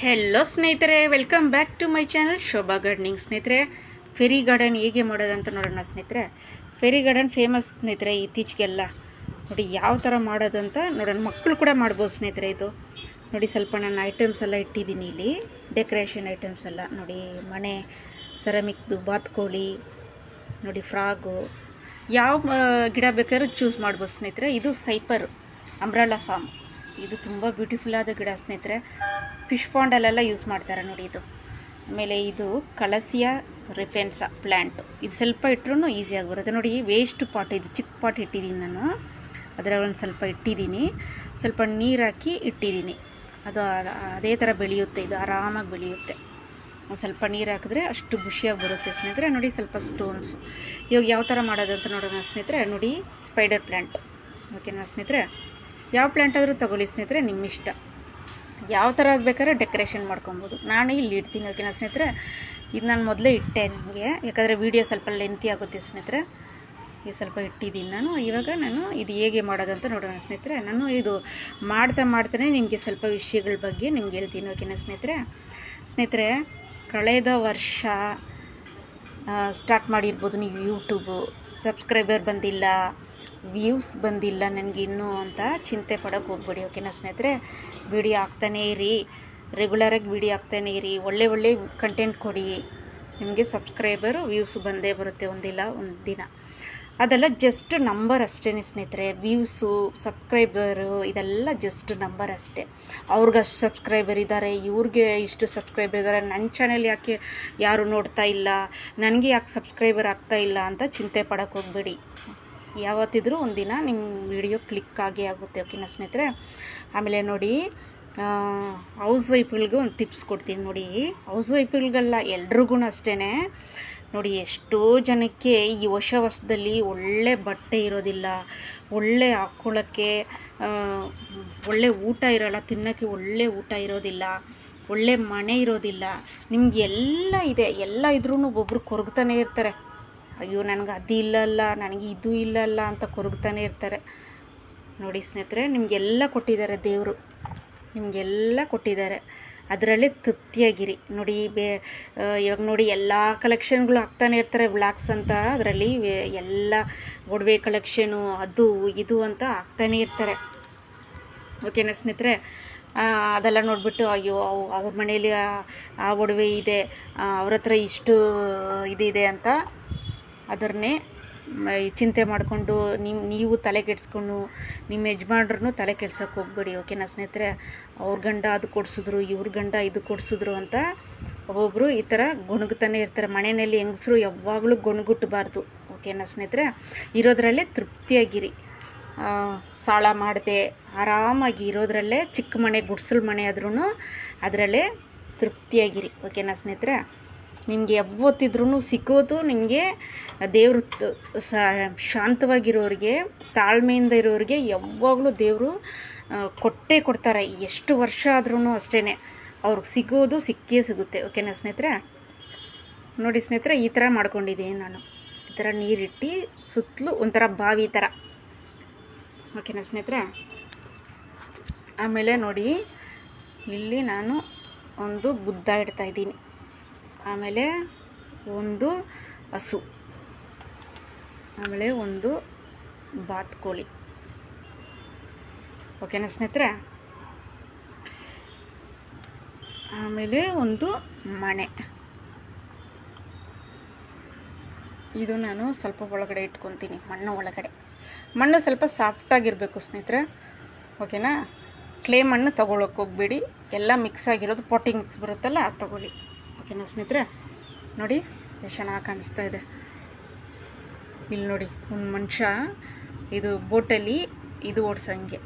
Hello ಸ್ನೇಹಿತರೆ, welcome back to my channel Shobha gardening. ಸ್ನೇಹಿತರೆ, fairy garden ಹೇಗೆ ಮಾಡೋದಂತ ನೋಡೋಣ ಸ್ನೇಹಿತರೆ. ಫೆರಿ ಗಾರ್ಡನ್ ಫೇಮಸ್ ಸ್ನೇಹಿತರೆ ಇತ್ತೀಚೆಗೆಲ್ಲ. ನೋಡಿ ಯಾವ ಥರ ಮಾಡೋದಂತ ನೋಡೋಣ. ಮಕ್ಕಳು ಕೂಡ ಮಾಡ್ಬೋದು ಸ್ನೇಹಿತರೆ. ಇದು ನೋಡಿ, ಸ್ವಲ್ಪ ನಾನು ಐಟಮ್ಸ್ ಎಲ್ಲ ಇಟ್ಟಿದ್ದೀನಿ ಇಲ್ಲಿ, ಡೆಕೋರೇಷನ್ ಐಟಮ್ಸ್ ಎಲ್ಲ. ನೋಡಿ, ಮನೆ ಸೆರಾಮಿಕ್ದು ಬಾತ್ಕೋಳಿ, ನೋಡಿ ಫ್ರಾಗು, ಯಾವ ಗಿಡ ಬೇಕಾದ್ರೂ ಚೂಸ್ ಮಾಡ್ಬೋದು ಸ್ನೇಹಿತರೆ. ಇದು ಸೈಪರ್ ಅಂಬ್ರಾಲಾ ಫಾರ್ಮ್. ಇದು ತುಂಬ ಬ್ಯೂಟಿಫುಲ್ ಆದ ಗಿಡ ಸ್ನೇಹಿತರೆ. ಫಿಶ್ ಪಾಂಡಲ್ಲೆಲ್ಲ ಯೂಸ್ ಮಾಡ್ತಾರೆ ನೋಡಿ ಇದು. ಆಮೇಲೆ ಇದು ಕಲಸಿಯಾ ರಿಫೆನ್ಸಾ ಪ್ಲ್ಯಾಂಟು. ಇದು ಸ್ವಲ್ಪ ಇಟ್ಟರೂ ಈಸಿಯಾಗಿ ಬರುತ್ತೆ ನೋಡಿ. ವೇಸ್ಟ್ ಪಾಟ್, ಇದು ಚಿಕ್ಕ ಪಾಟ್ ಇಟ್ಟಿದ್ದೀನಿ ನಾನು. ಅದರ ಒಂದು ಸ್ವಲ್ಪ ಇಟ್ಟಿದ್ದೀನಿ, ಸ್ವಲ್ಪ ನೀರು ಹಾಕಿ ಇಟ್ಟಿದ್ದೀನಿ. ಅದು ಅದೇ ಥರ ಬೆಳೆಯುತ್ತೆ, ಇದು ಆರಾಮಾಗಿ ಬೆಳೆಯುತ್ತೆ. ಒಂದು ಸ್ವಲ್ಪ ನೀರು ಹಾಕಿದ್ರೆ ಅಷ್ಟು ಖುಷಿಯಾಗಿ ಬರುತ್ತೆ ಸ್ನೇಹಿತರೆ. ನೋಡಿ, ಸ್ವಲ್ಪ ಸ್ಟೋನ್ಸು. ಇವಾಗ ಯಾವ ಥರ ಮಾಡೋದು ಅಂತ ನೋಡೋಣ ಸ್ನೇಹಿತರೆ. ನೋಡಿ, ಸ್ಪೈಡರ್ ಪ್ಲ್ಯಾಂಟ್. ಓಕೆನಾ ಸ್ನೇಹಿತರೆ, ಯಾವ ಪ್ಲ್ಯಾಂಟ್ ಆದರೂ ತೊಗೊಳ್ಳಿ ಸ್ನೇಹಿತರೆ, ನಿಮ್ಮ ಇಷ್ಟ. ಯಾವ ಥರ ಬೇಕಾದ್ರೆ ಡೆಕೋರೇಷನ್ ಮಾಡ್ಕೊಬೋದು. ನಾನು ಇಲ್ಲಿ ಇಡ್ತೀನಿ. ಓಕೆನಾ ಸ್ನೇಹಿತರೆ, ಇದು ನಾನು ಮೊದಲೇ ಇಟ್ಟೆ ನಿಮಗೆ, ಯಾಕಂದರೆ ವೀಡಿಯೋ ಸ್ವಲ್ಪ ಲೆಂತಿ ಆಗುತ್ತೆ ಸ್ನೇಹಿತರೆ. ಇದು ಸ್ವಲ್ಪ ಇಟ್ಟಿದ್ದೀನಿ ನಾನು. ಇವಾಗ ನಾನು ಇದು ಹೇಗೆ ಮಾಡೋದಂತ ನೋಡೋಣ ಸ್ನೇಹಿತರೆ. ನಾನು ಇದು ಮಾಡ್ತಾನೆ ನಿಮಗೆ ಸ್ವಲ್ಪ ವಿಷಯಗಳ ಬಗ್ಗೆ ನಿಮ್ಗೆ ಹೇಳ್ತೀನಿ. ಓಕೆನಾ ಸ್ನೇಹಿತರೆ, ಕಳೆದ ವರ್ಷ ಸ್ಟಾರ್ಟ್ ಮಾಡಿರ್ಬೋದು ನೀವು ಯೂಟ್ಯೂಬು. ಸಬ್ಸ್ಕ್ರೈಬರ್ ಬಂದಿಲ್ಲ, ವ್ಯೂಸ್ ಬಂದಿಲ್ಲ ನನಗೆ ಇನ್ನೂ ಅಂತ ಚಿಂತೆ ಪಡೋಕ್ಕೆ ಹೋಗ್ಬೇಡಿ. ಓಕೆನಾ ಸ್ನೇಹಿತರೆ, ವಿಡಿಯೋ ಹಾಕ್ತಾನೇ ಇರಿ, ರೆಗ್ಯುಲರಾಗಿ ವಿಡಿಯೋ ಹಾಕ್ತಾನೇ ಇರಿ. ಒಳ್ಳೆ ಕಂಟೆಂಟ್ ಕೊಡಿ. ನಿಮಗೆ ಸಬ್ಸ್ಕ್ರೈಬರು ವ್ಯೂಸು ಬಂದೇ ಬರುತ್ತೆ ಒಂದಿಲ್ಲ ಒಂದು ದಿನ. ಅದೆಲ್ಲ ಜಸ್ಟ್ ನಂಬರ್ ಅಷ್ಟೇ ಸ್ನೇಹಿತರೆ. ವ್ಯೂಸು, ಸಬ್ಸ್ಕ್ರೈಬರು ಇದೆಲ್ಲ ಜಸ್ಟ್ ನಂಬರ್ ಅಷ್ಟೇ. ಅವ್ರಿಗಷ್ಟು ಸಬ್ಸ್ಕ್ರೈಬರ್ ಇದ್ದಾರೆ, ಇವ್ರಿಗೆ ಇಷ್ಟು ಸಬ್ಸ್ಕ್ರೈಬರ್ ಇದ್ದಾರೆ, ನನ್ನ ಚಾನೆಲ್ ಯಾಕೆ ಯಾರು ನೋಡ್ತಾ ಇಲ್ಲ, ನನಗೆ ಯಾಕೆ ಸಬ್ಸ್ಕ್ರೈಬರ್ ಆಗ್ತಾ ಇಲ್ಲ ಅಂತ ಚಿಂತೆ ಪಡೋಕ್ಕೆ ಹೋಗ್ಬೇಡಿ. ಯಾವತ್ತಿದ್ರೂ ಒಂದಿನ ನಿಮ್ಮ ವಿಡಿಯೋ ಕ್ಲಿಕ್ ಆಗೇ ಆಗುತ್ತೆ. ಓಕೆನಾ ಸ್ನೇಹಿತರೆ. ಆಮೇಲೆ ನೋಡಿ, ಹೌಸ್ ವೈಫ್ಗಳಿಗೆ ಒಂದು ಟಿಪ್ಸ್ ಕೊಡ್ತೀನಿ ನೋಡಿ. ಹೌಸ್ ವೈಫ್ಗಳಿಗೆಲ್ಲ ಎಲ್ರಿಗೂ ಅಷ್ಟೇ ನೋಡಿ. ಎಷ್ಟೋ ಜನಕ್ಕೆ ಈ ವರ್ಷದಲ್ಲಿ ಒಳ್ಳೆ ಬಟ್ಟೆ ಇರೋದಿಲ್ಲ, ಒಳ್ಳೆ ಹಾಕ್ಕೊಳ್ಳೋಕ್ಕೆ ಒಳ್ಳೆ ಊಟ ಇರೋಲ್ಲ, ತಿನ್ನೋಕ್ಕೆ ಒಳ್ಳೆ ಊಟ ಇರೋದಿಲ್ಲ, ಒಳ್ಳೆ ಮನೆ ಇರೋದಿಲ್ಲ. ನಿಮ್ಗೆ ಎಲ್ಲ ಇದೆ, ಎಲ್ಲ ಇದ್ರೂ ಒಬ್ಬೊಬ್ರು ಕೊರಗ್ತಾನೆ ಇರ್ತಾರೆ. ಅಯ್ಯೋ ನನಗೆ ಅದು ಇಲ್ಲಲ್ಲ, ನನಗೆ ಇದು ಇಲ್ಲಲ್ಲ ಅಂತ ಕೊರಗ್ತಾನೆ ಇರ್ತಾರೆ. ನೋಡಿ ಸ್ನೇಹಿತರೆ, ನಿಮಗೆಲ್ಲ ಕೊಟ್ಟಿದ್ದಾರೆ ದೇವರು, ನಿಮಗೆಲ್ಲ ಕೊಟ್ಟಿದ್ದಾರೆ. ಅದರಲ್ಲೇ ತೃಪ್ತಿಯಾಗಿರಿ. ನೋಡಿ, ಇವಾಗ ನೋಡಿ ಎಲ್ಲ ಕಲೆಕ್ಷನ್ಗಳು ಹಾಕ್ತಾನೆ ಇರ್ತಾರೆ ವ್ಲಾಗ್ಸ್ ಅಂತ. ಅದರಲ್ಲಿ ಎಲ್ಲ ಒಡವೆ ಕಲೆಕ್ಷನು ಅದು ಇದು ಅಂತ ಹಾಕ್ತಾನೆ ಇರ್ತಾರೆ. ಓಕೆನಾ ಸ್ನೇಹಿತರೆ, ಅದೆಲ್ಲ ನೋಡಿಬಿಟ್ಟು ಅಯ್ಯೋ ಅವ್ರ ಮನೇಲಿ ಆ ಒಡವೆ ಇದೆ, ಅವ್ರ ಹತ್ರ ಇಷ್ಟು ಇದಿದೆ ಅಂತ ಅದನ್ನೇ ಚಿಂತೆ ಮಾಡಿಕೊಂಡು ನೀವು ತಲೆ ಕೆಡಿಸ್ಕೊಂಡು ನಿಮ್ಮ ಯಜಮಾನ್ರನ್ನು ತಲೆ ಕೆಡ್ಸೋಕ್ಕೆ ಹೋಗ್ಬೇಡಿ. ಓಕೆನಾ ಸ್ನೇಹಿತರೆ. ಅವ್ರ ಗಂಡ ಅದು ಕೊಡಿಸಿದ್ರು, ಇವ್ರ ಗಂಡ ಇದು ಕೊಡಿಸಿದ್ರು ಅಂತ ಒಬ್ಬೊಬ್ಬರು ಈ ಥರ ಗೊಣಗ್ತಾನೆ ಇರ್ತಾರೆ. ಮನೆಯಲ್ಲಿ ಹೆಂಗಸರು ಯಾವಾಗಲೂ ಗೊಣಗುಟ್ಟಬಾರ್ದು. ಓಕೆನಾ ಸ್ನೇಹಿತರೆ, ಇರೋದ್ರಲ್ಲೇ ತೃಪ್ತಿಯಾಗಿರಿ. ಸಾಲ ಮಾಡದೆ ಆರಾಮಾಗಿ ಇರೋದ್ರಲ್ಲೇ, ಚಿಕ್ಕ ಮನೆ ಗುಡಿಸಲು ಮನೆ ಆದ್ರೂ ಅದರಲ್ಲೇ ತೃಪ್ತಿಯಾಗಿರಿ. ಓಕೆನಾ ಸ್ನೇಹಿತರೆ. ನಿಮಗೆ ಯಾವತ್ತಿದ್ರೂ ಸಿಗೋದು ನಿಮಗೆ ದೇವರು ಶಾಂತವಾಗಿರೋರಿಗೆ, ತಾಳ್ಮೆಯಿಂದ ಇರೋರಿಗೆ ಯಾವಾಗಲೂ ದೇವರು ಕೊಟ್ಟೇ ಕೊಡ್ತಾರೆ. ಎಷ್ಟು ವರ್ಷ ಆದ್ರೂ ಅಷ್ಟೇ ಅವ್ರಿಗೆ ಸಿಗೋದು ಸಿಕ್ಕೇ ಸಿಗುತ್ತೆ. ಓಕೆನಾ ಸ್ನೇಹಿತರೆ. ನೋಡಿ ಸ್ನೇಹಿತರೆ, ಈ ಥರ ಮಾಡ್ಕೊಂಡಿದ್ದೀನಿ ನಾನು. ಈ ಥರ ನೀರಿಟ್ಟು ಸುತ್ತಲೂ ಒಂಥರ ಬಾವಿ ಥರ. ಓಕೆನಾ ಸ್ನೇಹಿತರೆ. ಆಮೇಲೆ ನೋಡಿ, ಇಲ್ಲಿ ನಾನು ಒಂದು ಬುದ್ಧ ಇಡ್ತಾಯಿದ್ದೀನಿ. ಆಮೇಲೆ ಒಂದು ಹಸು, ಆಮೇಲೆ ಒಂದು ಬಾತ್ಕೋಳಿ. ಓಕೆನಾ ಸ್ನೇಹಿತರೆ. ಆಮೇಲೆ ಒಂದು ಮಣೆ. ಇದು ನಾನು ಸ್ವಲ್ಪ ಒಳಗಡೆ ಇಟ್ಕೊತೀನಿ, ಮಣ್ಣು ಒಳಗಡೆ. ಮಣ್ಣು ಸ್ವಲ್ಪ ಸಾಫ್ಟಾಗಿರಬೇಕು ಸ್ನೇಹಿತರೆ. ಓಕೆನಾ. ಕ್ಲೇ ಮಣ್ಣು ತೊಗೊಳಕ್ಕೆ ಹೋಗಬೇಡಿ. ಎಲ್ಲ ಮಿಕ್ಸ್ ಆಗಿರೋದು, ಪಾಟಿಂಗ್ ಮಿಕ್ಸ್ ಬರುತ್ತಲ್ಲ ಅದು ತೊಗೊಳ್ಳಿ. ಓಕೆನಾ ಸ್ನೇಹಿತರೆ. ನೋಡಿ ಎಷ್ಟು ಚೆನ್ನಾಗಿ ಕಾಣಿಸ್ತಾ ಇದೆ. ಇಲ್ಲಿ ನೋಡಿ, ಒಂದು ಮನುಷ್ಯ ಇದು ಬೋಟಲ್ಲಿ ಇದು ಓಡಿಸಂಗೆ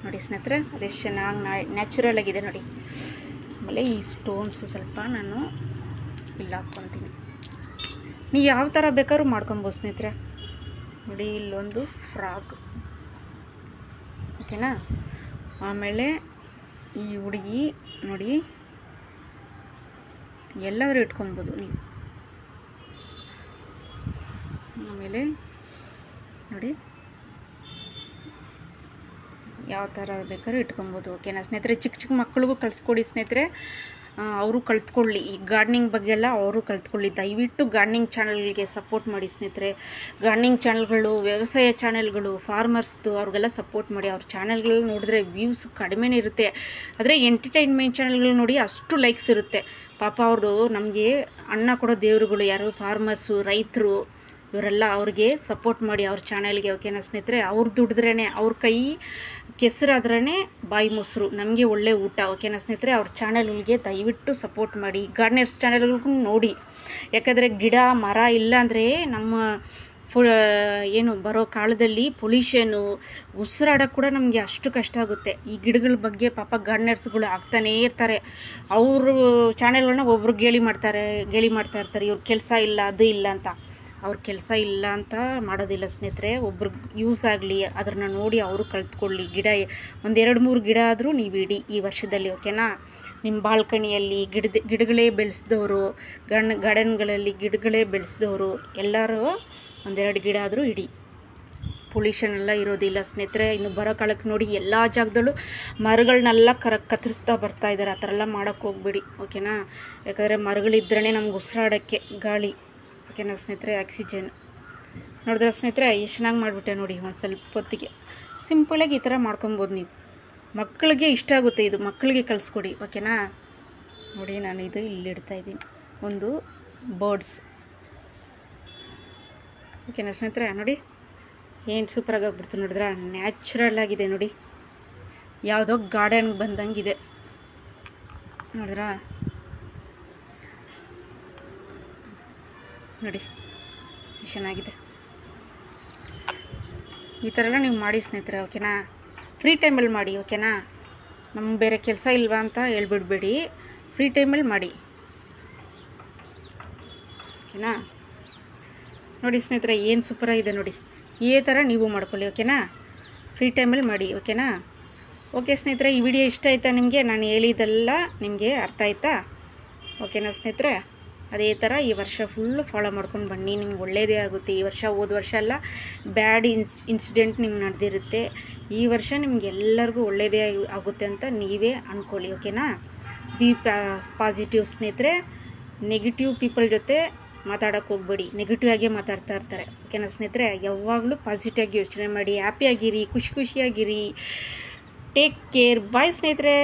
ನೋಡಿ ಸ್ನೇಹಿತರೆ. ಅದೆಷ್ಟು ಚೆನ್ನಾಗಿ ನ್ಯಾಚುರಲ್ ಆಗಿದೆ ನೋಡಿ. ಆಮೇಲೆ ಈ ಸ್ಟೋನ್ಸು ಸ್ವಲ್ಪ ನಾನು ಇಲ್ಲಿ ಹಾಕ್ಕೊತೀನಿ. ನೀವು ಯಾವ ಥರ ಬೇಕಾದ್ರೂ ಮಾಡ್ಕೊಬೋದು ಸ್ನೇಹಿತರೆ. ನೋಡಿ, ಇಲ್ಲೊಂದು ಫ್ರಾಗ್. ಓಕೆನಾ. ಆಮೇಲೆ ಈ ಹುಡುಗಿ ನೋಡಿ, ಎಲ್ಲಾದರೂ ಇಟ್ಕೊಬೋದು ನೀವು. ಆಮೇಲೆ ನೋಡಿ, ಯಾವ ಥರ ಬೇಕಾದ್ರೂ ಇಟ್ಕೊಬೋದು ಓಕೆನಾ ಸ್ನೇಹಿತರೆ. ಚಿಕ್ಕ ಚಿಕ್ಕ ಮಕ್ಕಳಿಗೂ ಕಳಿಸ್ಕೊಡಿ ಸ್ನೇಹಿತರೆ, ಅವರು ಕಲ್ತ್ಕೊಳ್ಳಿ ಈ ಗಾರ್ಡನಿಂಗ್ ಬಗ್ಗೆ ಎಲ್ಲ ಅವರು ಕಲ್ತ್ಕೊಳ್ಳಿ. ದಯವಿಟ್ಟು ಗಾರ್ಡನಿಂಗ್ ಚಾನಲ್ಗೆ ಸಪೋರ್ಟ್ ಮಾಡಿ ಸ್ನೇಹಿತರೆ. ಗಾರ್ಡನಿಂಗ್ ಚಾನಲ್ಗಳು, ವ್ಯವಸಾಯ ಚಾನಲ್ಗಳು, ಫಾರ್ಮರ್ಸ್ದು ಅವ್ರಿಗೆಲ್ಲ ಸಪೋರ್ಟ್ ಮಾಡಿ. ಅವ್ರ ಚಾನಲ್ಗಳು ನೋಡಿದ್ರೆ ವ್ಯೂಸ್ ಕಡಿಮೆನೇ ಇರುತ್ತೆ, ಆದರೆ ಎಂಟರ್ಟೈನ್ಮೆಂಟ್ ಚಾನಲ್ಗಳು ನೋಡಿ ಅಷ್ಟು ಲೈಕ್ಸ್ ಇರುತ್ತೆ. ಪಾಪ ಅವರು ನಮಗೆ ಅನ್ನ ಕೊಡೋ ದೇವರುಗಳು ಯಾರು, ಫಾರ್ಮರ್ಸು, ರೈತರು, ಇವರೆಲ್ಲ ಅವ್ರಿಗೆ ಸಪೋರ್ಟ್ ಮಾಡಿ ಅವ್ರ ಚಾನಲ್ಗೆ ಓಕೆನಾ ಸ್ನೇಹಿತರೆ. ಅವ್ರು ದುಡಿದ್ರೇ, ಅವ್ರ ಕೈ ಕೆಸರಾದ್ರೇ ಬಾಯಿ ಮೊಸರು, ನಮಗೆ ಒಳ್ಳೆ ಊಟ ಓಕೆನಾ ಸ್ನೇಹಿತರೆ. ಅವ್ರ ಚಾನಲ್ಗಳಿಗೆ ದಯವಿಟ್ಟು ಸಪೋರ್ಟ್ ಮಾಡಿ. ಗಾರ್ಡನರ್ಸ್ ಚಾನಲ್ಗೂ ನೋಡಿ, ಯಾಕಂದರೆ ಗಿಡ ಮರ ಇಲ್ಲ ಅಂದರೆ ನಮ್ಮ ಏನು ಬರೋ ಕಾಲದಲ್ಲಿ ಪೊಲ್ಯೂಷನು, ಉಸಿರಾಡೋಕ್ಕೆ ಕೂಡ ನಮಗೆ ಅಷ್ಟು ಕಷ್ಟ ಆಗುತ್ತೆ. ಈ ಗಿಡಗಳ ಬಗ್ಗೆ ಪಾಪ ಗಾರ್ಡನರ್ಸ್ಗಳು ಆಗ್ತಾನೇ ಇರ್ತಾರೆ. ಅವರು ಚಾನಲ್ಗಳನ್ನ ಒಬ್ರು ಗೇಲಿ ಮಾಡ್ತಾ ಇರ್ತಾರೆ, ಇವ್ರ ಕೆಲಸ ಇಲ್ಲ ಅದು ಇಲ್ಲ ಅಂತ. ಅವ್ರ ಕೆಲಸ ಇಲ್ಲ ಅಂತ ಮಾಡೋದಿಲ್ಲ ಸ್ನೇಹಿತರೆ. ಒಬ್ರಿಗೆ ಯೂಸ್ ಆಗಲಿ ಅದನ್ನು ನೋಡಿ ಅವರು ಕಲ್ತ್ಕೊಳ್ಳಿ. ಗಿಡ 1-2-3 ಗಿಡ ಆದರೂ ನೀವು ಇಡಿ ಈ ವರ್ಷದಲ್ಲಿ ಓಕೆನಾ. ನಿಮ್ಮ ಬಾಲ್ಕನಿಯಲ್ಲಿ ಗಿಡಗಳೇ ಬೆಳೆಸಿದವರು, ಗಾರ್ಡನ್ಗಳಲ್ಲಿ ಗಿಡಗಳೇ ಬೆಳೆಸಿದವರು ಎಲ್ಲರೂ 1-2 ಗಿಡ ಆದರೂ ಇಡಿ. ಪೊಲ್ಯೂಷನ್ ಎಲ್ಲ ಇರೋದಿಲ್ಲ ಸ್ನೇಹಿತರೆ. ಇನ್ನು ಬರೋ ಕಾಲಕ್ಕೆ ನೋಡಿ ಎಲ್ಲ ಜಾಗದಲ್ಲೂ ಮರಗಳನ್ನೆಲ್ಲ ಕತ್ತರಿಸ್ತಾ ಬರ್ತಾ ಇದ್ದಾರೆ. ಆ ಥರ ಎಲ್ಲ ಮಾಡೋಕ್ಕೆ ಹೋಗ್ಬೇಡಿ ಓಕೆನಾ. ಯಾಕಂದರೆ ಮರಗಳಿದ್ರೇ ನಮ್ಗೆ ಉಸಿರಾಡೋಕ್ಕೆ ಗಾಳಿ ಓಕೆನಾ ಸ್ನೇಹಿತರೆ, ಆಕ್ಸಿಜನ್. ನೋಡಿದ್ರೆ ಸ್ನೇಹಿತರೆ ಎಷ್ಟು ಚೆನ್ನಾಗಿ ಮಾಡಿಬಿಟ್ಟೆ ನೋಡಿ. ಒಂದು ಸ್ವಲ್ಪ ಹೊತ್ತಿಗೆ ಸಿಂಪಲಾಗಿ ಈ ಥರ ಮಾಡ್ಕೊಬೋದು ನೀವು. ಮಕ್ಕಳಿಗೆ ಇಷ್ಟ ಆಗುತ್ತೆ ಇದು, ಮಕ್ಕಳಿಗೆ ಕಲಿಸ್ಕೊಡಿ ಓಕೆನಾ. ನೋಡಿ ನಾನು ಇದು ಇಲ್ಲಿ ಇಡ್ತಾಯಿದ್ದೀನಿ, ಒಂದು ಬರ್ಡ್ಸ್ ಓಕೆನಾ ಸ್ನೇಹಿತರೆ. ನೋಡಿ ಏನು ಸೂಪರಾಗಿ ಆಗ್ಬಿಡ್ತು ನೋಡಿದ್ರೆ, ನ್ಯಾಚುರಲ್ ಆಗಿದೆ ನೋಡಿ, ಯಾವುದೋ ಗಾರ್ಡನ್ಗೆ ಬಂದಂಗಿದೆ ನೋಡಿದ್ರಾ. ನೋಡಿ ಚೆನ್ನಾಗಿದೆ. ಈ ಥರ ಎಲ್ಲ ನೀವು ಮಾಡಿ ಸ್ನೇಹಿತರೆ ಓಕೆನಾ. ಫ್ರೀ ಟೈಮಲ್ಲಿ ಮಾಡಿ ಓಕೆನಾ. ನಮ್ಗೆ ಬೇರೆ ಕೆಲಸ ಇಲ್ವಾ ಅಂತ ಹೇಳ್ಬಿಡ್ಬೇಡಿ, ಫ್ರೀ ಟೈಮಲ್ಲಿ ಮಾಡಿ ಓಕೆನಾ. ನೋಡಿ ಸ್ನೇಹಿತರೆ ಏನು ಸೂಪರಾಗಿದೆ ನೋಡಿ, ಈ ಥರ ನೀವು ಮಾಡ್ಕೊಳ್ಳಿ ಓಕೆನಾ. ಫ್ರೀ ಟೈಮಲ್ಲಿ ಮಾಡಿ ಓಕೆನಾ. ಓಕೆ ಸ್ನೇಹಿತರೆ, ಈ ವಿಡಿಯೋ ಇಷ್ಟ ಆಯಿತಾ ನಿಮಗೆ? ನಾನು ಹೇಳಿದ್ದೆಲ್ಲ ನಿಮಗೆ ಅರ್ಥ ಆಯ್ತಾ ಓಕೆನಾ ಸ್ನೇಹಿತರೆ. ಅದೇ ಥರ ಈ ವರ್ಷ ಫುಲ್ಲು ಫಾಲೋ ಮಾಡ್ಕೊಂಡು ಬನ್ನಿ, ನಿಮ್ಗೆ ಒಳ್ಳೆಯದೇ ಆಗುತ್ತೆ. ಈ ವರ್ಷ ಹೋದ ವರ್ಷ ಎಲ್ಲ ಬ್ಯಾಡ್ ಇನ್ಸಿಡೆಂಟ್ ನಿಮ್ಗೆ ನಡೆದಿರುತ್ತೆ. ಈ ವರ್ಷ ನಿಮ್ಗೆ ಎಲ್ಲರಿಗೂ ಒಳ್ಳೆಯದೇ ಆಗುತ್ತೆ ಅಂತ ನೀವೇ ಅಂದ್ಕೊಳ್ಳಿ ಓಕೆನಾ. ಬಿ ಪಾಸಿಟಿವ್ ಸ್ನೇಹಿತರೆ. ನೆಗೆಟಿವ್ ಪೀಪಲ್ ಜೊತೆ ಮಾತಾಡೋಕ್ಕೆ ಹೋಗ್ಬೇಡಿ, ನೆಗೆಟಿವ್ ಆಗೇ ಮಾತಾಡ್ತಾ ಇರ್ತಾರೆ ಓಕೆನಾ ಸ್ನೇಹಿತರೆ. ಯಾವಾಗಲೂ ಪಾಸಿಟಿವ್ ಆಗಿ ಯೋಚನೆ ಮಾಡಿ, ಹ್ಯಾಪಿಯಾಗಿರಿ, ಖುಷಿಯಾಗಿರಿ. ಟೇಕ್ ಕೇರ್, ಬಾಯ್ ಸ್ನೇಹಿತರೆ.